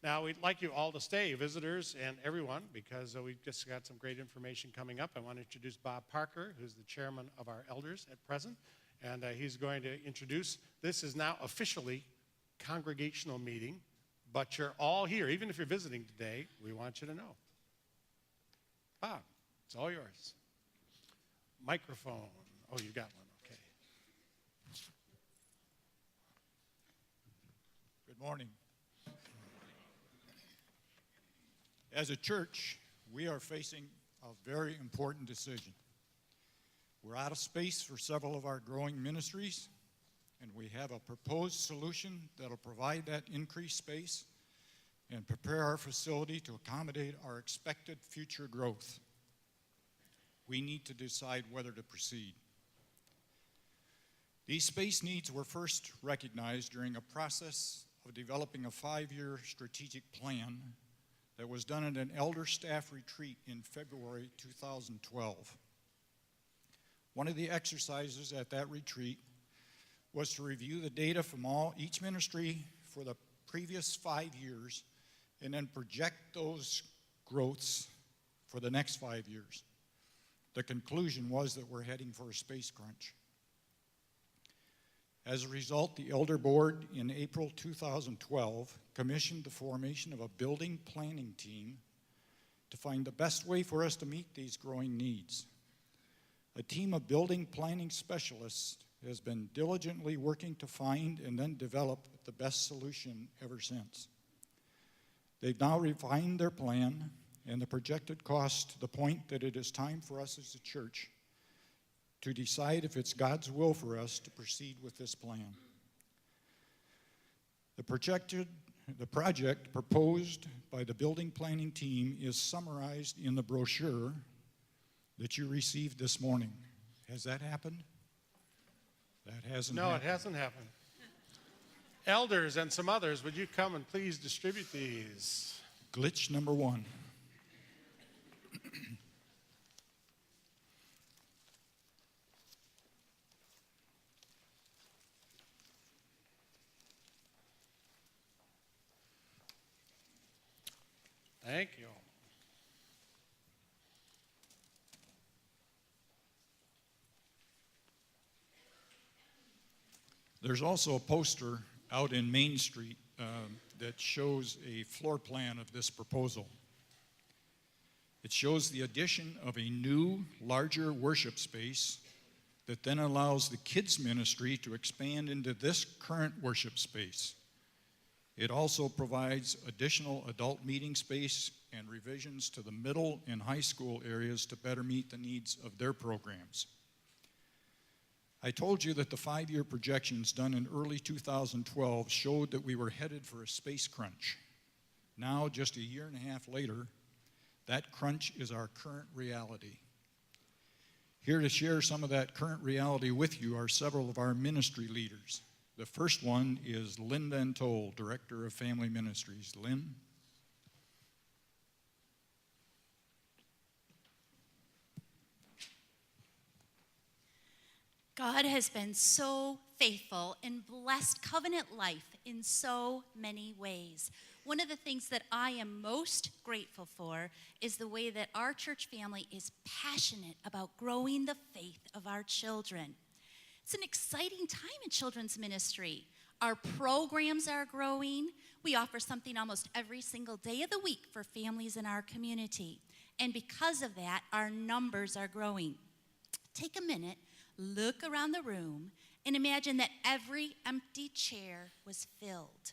Now, we'd like you all to stay, visitors and everyone, because we've just got some great information coming up. I want to introduce Bob Parker, who's the chairman of our elders at present, and he's going to introduce, this is now officially Congregational Meeting, but you're all here. Even if you're visiting today, we want you to know. Bob, it's all yours. Microphone. Oh, you got one, okay. Good morning. As a church, we are facing a very important decision. We're out of space for several of our growing ministries, and we have a proposed solution that'll provide that increased space and prepare our facility to accommodate our expected future growth. We need to decide whether to proceed. These space needs were first recognized during a process of developing a 5-year strategic plan that was done at an elder staff retreat in February 2012. One of the exercises at that retreat was to review the data from each ministry for the previous 5 years and then project those growths for the next 5 years. The conclusion was that we're heading for a space crunch. As a result, the Elder Board in April 2012 commissioned the formation of a building planning team to find the best way for us to meet these growing needs. A team of building planning specialists has been diligently working to find and then develop the best solution ever since. They've now refined their plan and the projected cost to the point that it is time for us as a church to decide if it's God's will for us to proceed with this plan. The project proposed by the building planning team is summarized in the brochure that you received this morning. Has that happened? That hasn't happened. No, it hasn't happened. Elders and some others, would you come and please distribute these? Glitch number 1. Thank you. There's also a poster out in Main Street that shows a floor plan of this proposal. It shows the addition of a new, larger worship space that then allows the kids' ministry to expand into this current worship space. It also provides additional adult meeting space and revisions to the middle and high school areas to better meet the needs of their programs. I told you that the 5-year projections done in early 2012 showed that we were headed for a space crunch. Now, just a year and a half later, that crunch is our current reality. Here to share some of that current reality with you are several of our ministry leaders. The first one is Lynn Van Tol, Director of Family Ministries. Lynn? God has been so faithful and blessed covenant life in so many ways. One of the things that I am most grateful for is the way that our church family is passionate about growing the faith of our children. It's an exciting time in children's ministry. Our programs are growing. We offer something almost every single day of the week for families in our community. And because of that, our numbers are growing. Take a minute, look around the room, and imagine that every empty chair was filled.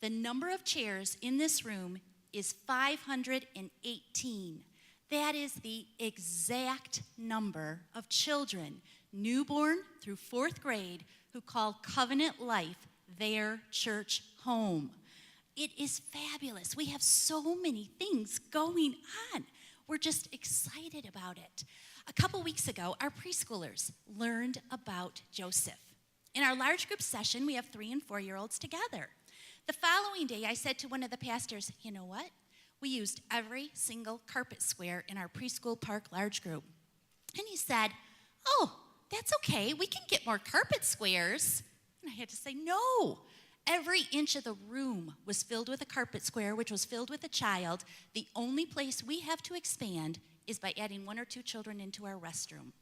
The number of chairs in this room is 518. That is the exact number of children, newborn through 4th grade, who call Covenant Life their church home. It is fabulous. We have so many things going on. We're just excited about it. A couple weeks ago, our preschoolers learned about Joseph. In our large group session, we have 3- and 4-year-olds together. The following day, I said to one of the pastors, you know what? We used every single carpet square in our preschool park large group. And he said, oh, that's okay. We can get more carpet squares. And I had to say, no. every inch of the room was filled with a carpet square, which was filled with a child. The only place we have to expand is by adding 1 or 2 children into our restroom.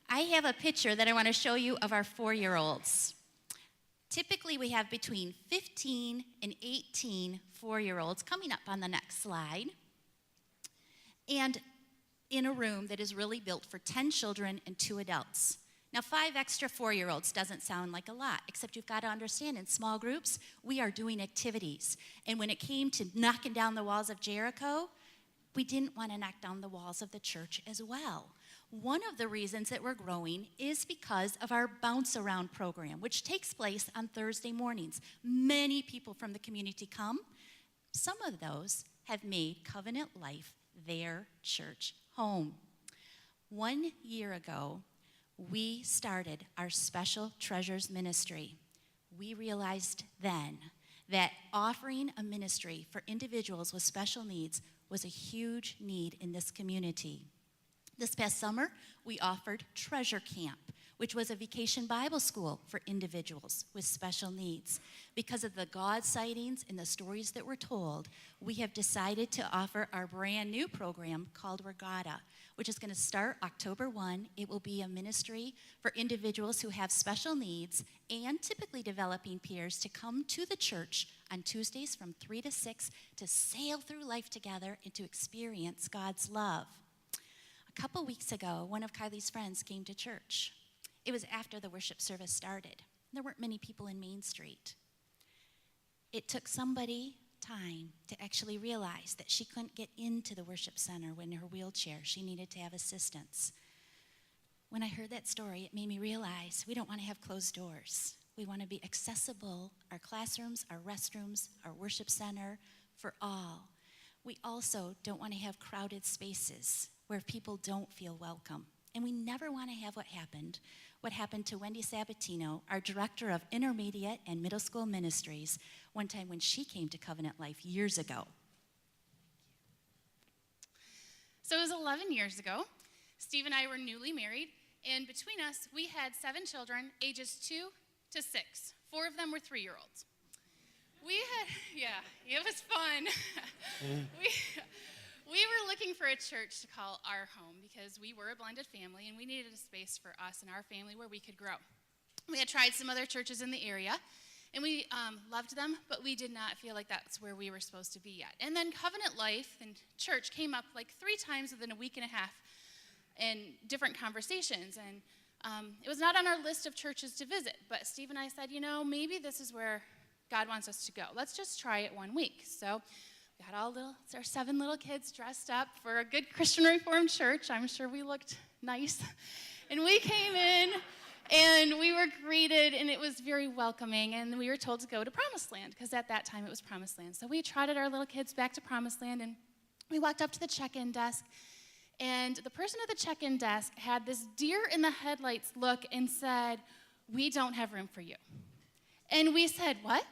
I have a picture that I want to show you of our 4-year-olds. Typically, we have between 15 and 18 4-year-olds coming up on the next slide. And in a room that is really built for 10 children and 2 adults. Now, 5 extra 4-year-olds doesn't sound like a lot, except you've got to understand in small groups, we are doing activities. And when it came to knocking down the walls of Jericho, we didn't want to knock down the walls of the church as well. One of the reasons that we're growing is because of our Bounce Around program, which takes place on Thursday mornings. Many people from the community come. Some of those have made Covenant Life their church home. 1 year ago, we started our Special Treasures Ministry. We realized then that offering a ministry for individuals with special needs was a huge need in this community. This past summer, we offered Treasure Camp, which was a vacation Bible school for individuals with special needs. Because of the God sightings and the stories that were told, we have decided to offer our brand new program called Regatta, which is going to start October 1. It will be a ministry for individuals who have special needs and typically developing peers to come to the church on Tuesdays from 3 to 6 to sail through life together and to experience God's love. A couple weeks ago, one of Kylie's friends came to church. It was after the worship service started. There weren't many people in Main Street. It took somebody time to actually realize that she couldn't get into the worship center in her wheelchair. She needed to have assistance. When I heard that story, it made me realize we don't want to have closed doors. We want to be accessible, our classrooms, our restrooms, our worship center, for all. We also don't want to have crowded spaces where people don't feel welcome. And we never want to have what happened to Wendy Sabatino, our director of intermediate and middle school ministries, one time when she came to Covenant Life years ago. So it was 11 years ago. Steve and I were newly married, and between us, we had 7 children, ages 2 to 6. 4 of them were 3-year-olds. It was fun. We were looking for a church to call our home because we were a blended family and we needed a space for us and our family where we could grow. We had tried some other churches in the area and we loved them, but we did not feel like that's where we were supposed to be yet. And then Covenant Life and church came up like 3 times within a week and a half in different conversations. And it was not on our list of churches to visit, but Steve and I said, maybe this is where God wants us to go. Let's just try it 1 week. So we had our 7 little kids dressed up for a good Christian Reformed church. I'm sure we looked nice. And we came in, and we were greeted, and it was very welcoming. And we were told to go to Promised Land, because at that time it was Promised Land. So we trotted our little kids back to Promised Land, and we walked up to the check-in desk. And the person at the check-in desk had this deer-in-the-headlights look and said, "We don't have room for you." And we said, "What?"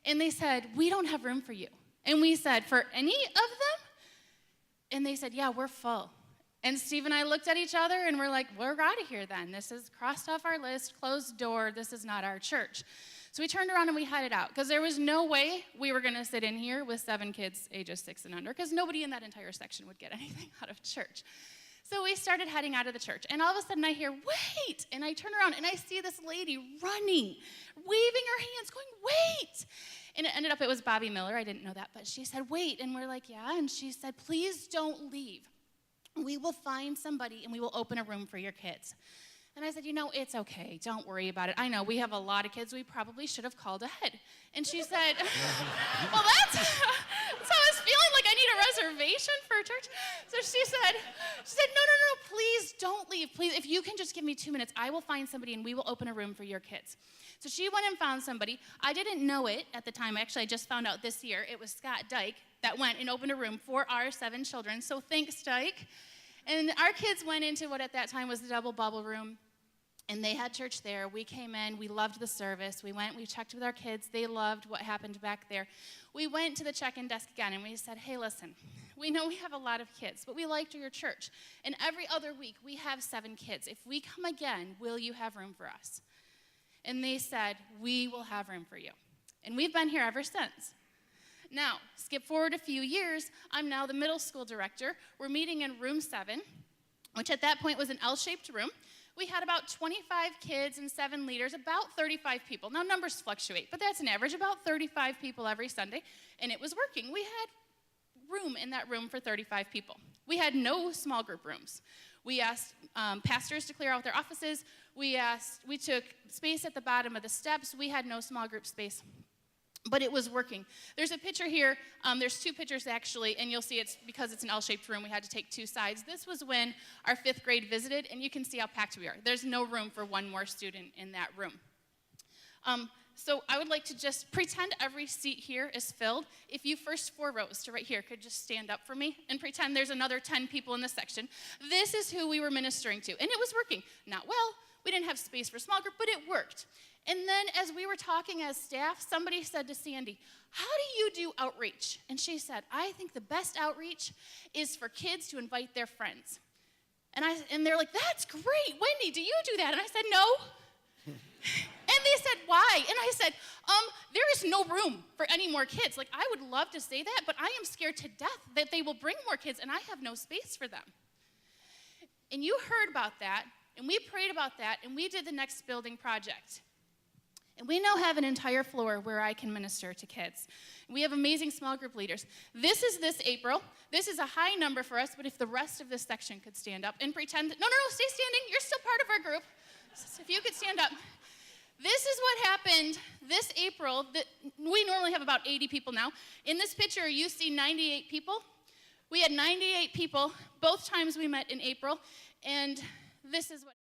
And they said, "We don't have room for you." And we said, "For any of them?" And they said, "Yeah, we're full." And Steve and I looked at each other and we're like, "We're out of here then. This is crossed off our list, closed door. This is not our church." So we turned around and we headed out because there was no way we were going to sit in here with 7 kids ages 6 and under because nobody in that entire section would get anything out of church. So we started heading out of the church. And all of a sudden I hear, "Wait!" And I turn around and I see this lady running, waving her hands, going, "Wait!" And it ended up, it was Bobby Miller. I didn't know that. But she said, "Wait." And we're like, "Yeah." And she said, "Please don't leave. We will find somebody and we will open a room for your kids." And I said, "It's okay. Don't worry about it. I know we have a lot of kids. We probably should have called ahead." And she said, "Well, that's how I was feeling, like I need a reservation for a church." So she said, No, please don't leave. Please, if you can just give me 2 minutes, I will find somebody and we will open a room for your kids. So she went and found somebody. I didn't know it at the time. Actually, I just found out this year. It was Scott Dyke that went and opened a room for our 7 children. So thanks, Dyke. And our kids went into what at that time was the double bubble room. And they had church there. We came in. We loved the service. We went. We checked with our kids. They loved what happened back there. We went to the check-in desk again, and we said, "Hey, listen, we know we have a lot of kids, but we liked your church. And every other week, we have 7 kids. If we come again, will you have room for us?" And they said, we will have room for you. And we've been here ever since. Now, skip forward a few years, I'm now the middle school director. We're meeting in room 7, which at that point was an L-shaped room. We had about 25 kids and 7 leaders, about 35 people. Now, numbers fluctuate, but that's an average, about 35 people every Sunday, and it was working. We had room in that room for 35 people. We had no small group rooms. We asked pastors to clear out their offices. We took space at the bottom of the steps. We had no small group space. But it was working. There's a picture here. There's 2 pictures, actually, and you'll see it's because it's an L-shaped room, we had to take 2 sides. This was when our 5th grade visited, and you can see how packed we are. There's no room for one more student in that room. So I would like to just pretend every seat here is filled. If you first 4 rows to right here could just stand up for me and pretend there's another 10 people in this section. This is who we were ministering to, and it was working. Not well. We didn't have space for small group, but it worked. And then as we were talking as staff, somebody said to Sandy, how do you do outreach? And she said, I think the best outreach is for kids to invite their friends. And they're like, that's great. Wendy, do you do that? And I said, no. And they said, why? And I said, there is no room for any more kids. Like, I would love to say that, but I am scared to death that they will bring more kids, and I have no space for them. And you heard about that, and we prayed about that, and we did the next building project. And we now have an entire floor where I can minister to kids. We have amazing small group leaders. This is this April. This is a high number for us, but if the rest of this section could stand up and pretend, no, stay standing. You're still part of our group. So if you could stand up. This is what happened this April. We normally have about 80 people now. In this picture, you see 98 people. We had 98 people both times we met in April, and this is what